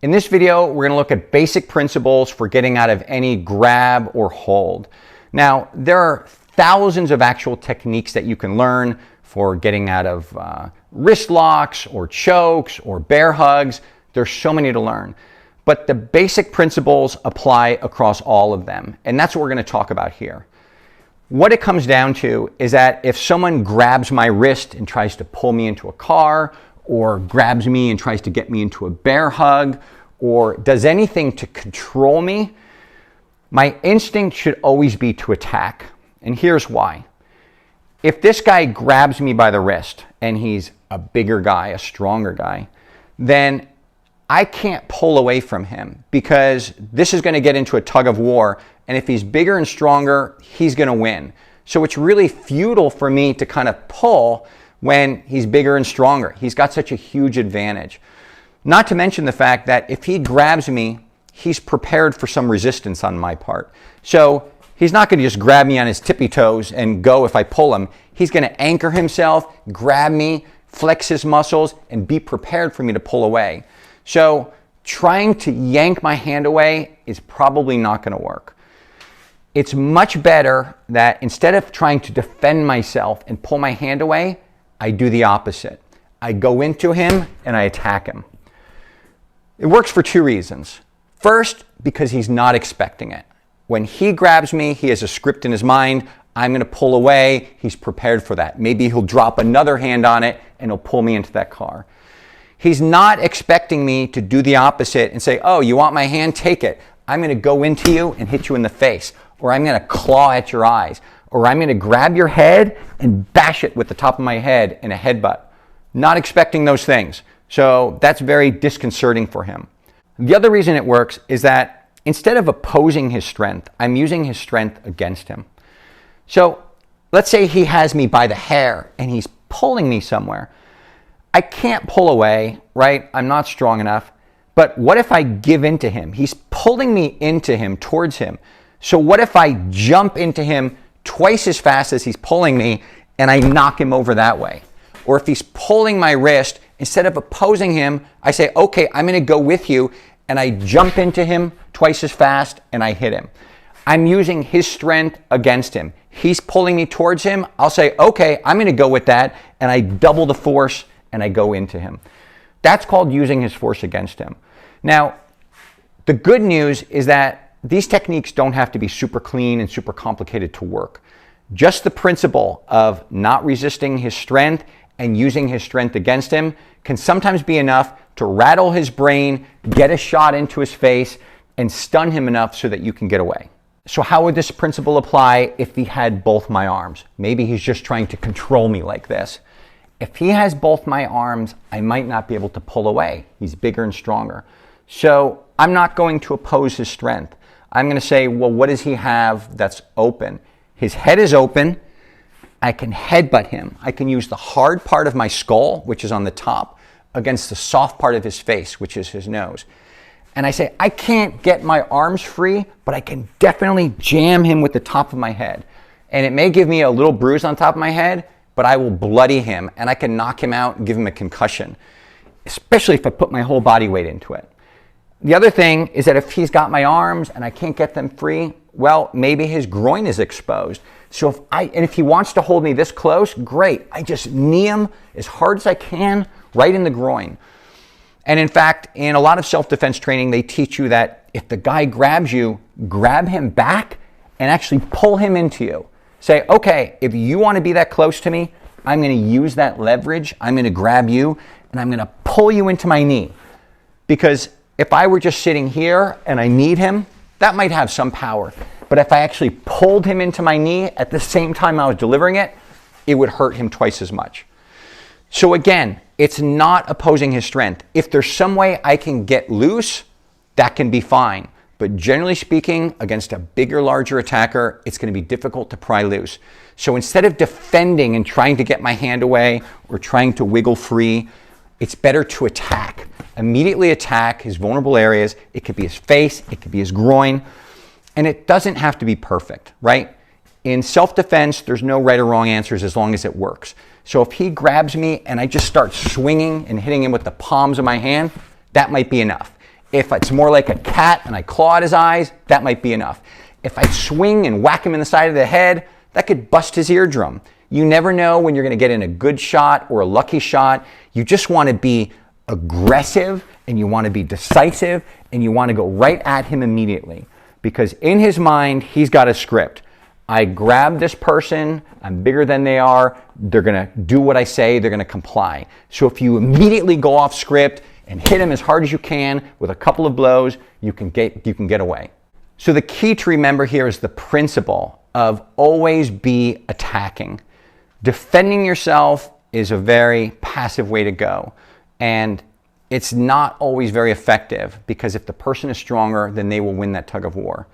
In this video, we're going to look at basic principles for getting out of any grab or hold. Now, there are thousands of actual techniques that you can learn for getting out of wrist locks or chokes or bear hugs. There's so many to learn. But the basic principles apply across all of them, and that's what we're going to talk about here. What it comes down to is that if someone grabs my wrist and tries to pull me into a car, or grabs me and tries to get me into a bear hug, or does anything to control me, my instinct should always be to attack. And here's why. If this guy grabs me by the wrist, and he's a bigger guy, a stronger guy, then I can't pull away from him because this is going to get into a tug of war. And if he's bigger and stronger, he's going to win. So it's really futile for me to kind of pull when he's bigger and stronger. He's got such a huge advantage. Not to mention the fact that if he grabs me, he's prepared for some resistance on my part. So he's not going to just grab me on his tippy toes and go if I pull him. He's going to anchor himself, grab me, flex his muscles, and be prepared for me to pull away. So trying to yank my hand away is probably not going to work. It's much better that instead of trying to defend myself and pull my hand away, I do the opposite. I go into him and I attack him. It works for two reasons. First, because he's not expecting it. When he grabs me, he has a script in his mind. I'm going to pull away. He's prepared for that. Maybe he'll drop another hand on it and he'll pull me into that car. He's not expecting me to do the opposite and say, oh, you want my hand? Take it. I'm going to go into you and hit you in the face. Or I'm going to claw at your eyes. Or I'm going to grab your head and bash it with the top of my head in a headbutt. Not expecting those things. So that's very disconcerting for him. The other reason it works is that instead of opposing his strength, I'm using his strength against him. So let's say he has me by the hair and he's pulling me somewhere. I can't pull away, right? I'm not strong enough. But what if I give in to him? He's pulling me into him, towards him. So what if I jump into him twice as fast as he's pulling me and I knock him over that way? Or if he's pulling my wrist, instead of opposing him, I say, okay, I'm going to go with you, and I jump into him twice as fast and I hit him. I'm using his strength against him. He's pulling me towards him. I'll say, okay, I'm going to go with that, and I double the force and I go into him. That's called using his force against him. Now, the good news is that these techniques don't have to be super clean and super complicated to work. Just the principle of not resisting his strength and using his strength against him can sometimes be enough to rattle his brain, get a shot into his face, and stun him enough so that you can get away. So how would this principle apply if he had both my arms? Maybe he's just trying to control me like this. If he has both my arms, I might not be able to pull away. He's bigger and stronger. So I'm not going to oppose his strength. I'm going to say, well, what does he have that's open? His head is open. I can headbutt him. I can use the hard part of my skull, which is on the top, against the soft part of his face, which is his nose. And I say, I can't get my arms free, but I can definitely jam him with the top of my head. And it may give me a little bruise on top of my head, but I will bloody him and I can knock him out and give him a concussion, especially if I put my whole body weight into it. The other thing is that if he's got my arms and I can't get them free, well, maybe his groin is exposed. So if he wants to hold me this close, great. I just knee him as hard as I can right in the groin. And in fact, in a lot of self-defense training, they teach you that if the guy grabs you, grab him back and actually pull him into you. Say, okay, if you want to be that close to me, I'm going to use that leverage. I'm going to grab you and I'm going to pull you into my knee. Because if I were just sitting here and I kneed him, that might have some power. But if I actually pulled him into my knee at the same time I was delivering it, it would hurt him twice as much. So again, it's not opposing his strength. If there's some way I can get loose, that can be fine. But generally speaking, against a bigger, larger attacker, it's going to be difficult to pry loose. So instead of defending and trying to get my hand away or trying to wiggle free, it's better to attack. Immediately attack his vulnerable areas. It could be his face, it could be his groin, and it doesn't have to be perfect, right? In self-defense, there's no right or wrong answers as long as it works. So if he grabs me and I just start swinging and hitting him with the palms of my hand, that might be enough. If it's more like a cat and I claw at his eyes, that might be enough. If I swing and whack him in the side of the head, that could bust his eardrum. You never know when you're going to get in a good shot or a lucky shot. You just want to be aggressive and you want to be decisive and you want to go right at him immediately. Because in his mind, he's got a script. I grab this person, I'm bigger than they are, they're going to do what I say, they're going to comply. So if you immediately go off script and hit him as hard as you can with a couple of blows, you can get away. So the key to remember here is the principle of always be attacking. Defending yourself is a very passive way to go. And it's not always very effective because if the person is stronger, then they will win that tug of war.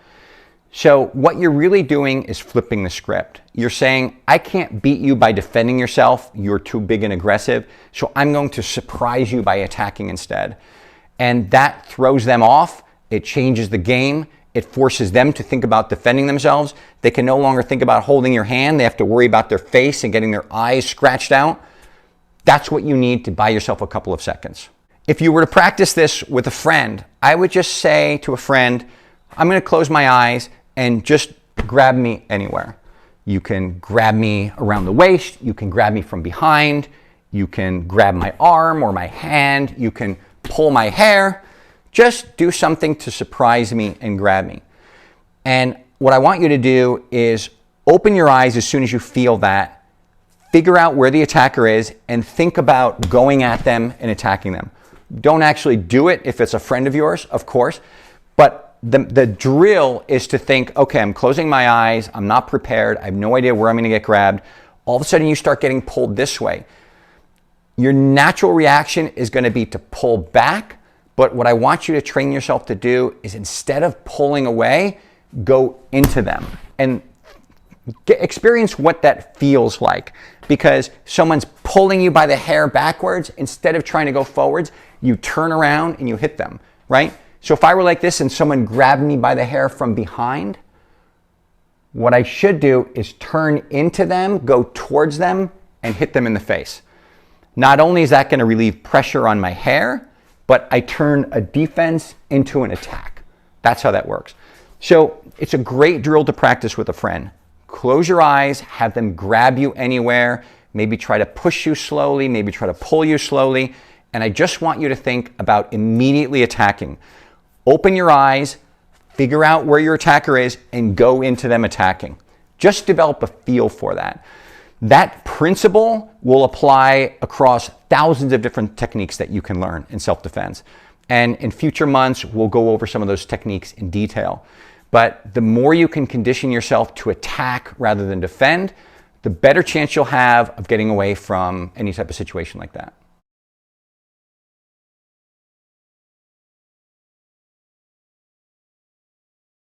So what you're really doing is flipping the script. You're saying, I can't beat you by defending yourself. You're too big and aggressive. So I'm going to surprise you by attacking instead. And that throws them off. It changes the game. It forces them to think about defending themselves. They can no longer think about holding your hand. They have to worry about their face and getting their eyes scratched out. That's what you need to buy yourself a couple of seconds. If you were to practice this with a friend, I would just say to a friend, I'm going to close my eyes and just grab me anywhere. You can grab me around the waist. You can grab me from behind. You can grab my arm or my hand. You can pull my hair. Just do something to surprise me and grab me. And what I want you to do is open your eyes as soon as you feel that, figure out where the attacker is, and think about going at them and attacking them. Don't actually do it if it's a friend of yours, of course, but the drill is to think, okay, I'm closing my eyes, I'm not prepared, I have no idea where I'm gonna get grabbed. All of a sudden you start getting pulled this way. Your natural reaction is gonna be to pull back, but what I want you to train yourself to do is instead of pulling away, go into them and experience what that feels like. Because someone's pulling you by the hair backwards, instead of trying to go forwards, you turn around and you hit them, right? So if I were like this and someone grabbed me by the hair from behind, what I should do is turn into them, go towards them, and hit them in the face. Not only is that going to relieve pressure on my hair, but I turn a defense into an attack. That's how that works. So it's a great drill to practice with a friend. Close your eyes, have them grab you anywhere, maybe try to push you slowly, maybe try to pull you slowly, and I just want you to think about immediately attacking. Open your eyes, figure out where your attacker is, and go into them attacking. Just develop a feel for that. That principle will apply across thousands of different techniques that you can learn in self-defense. And in future months, we'll go over some of those techniques in detail. But the more you can condition yourself to attack rather than defend, the better chance you'll have of getting away from any type of situation like that.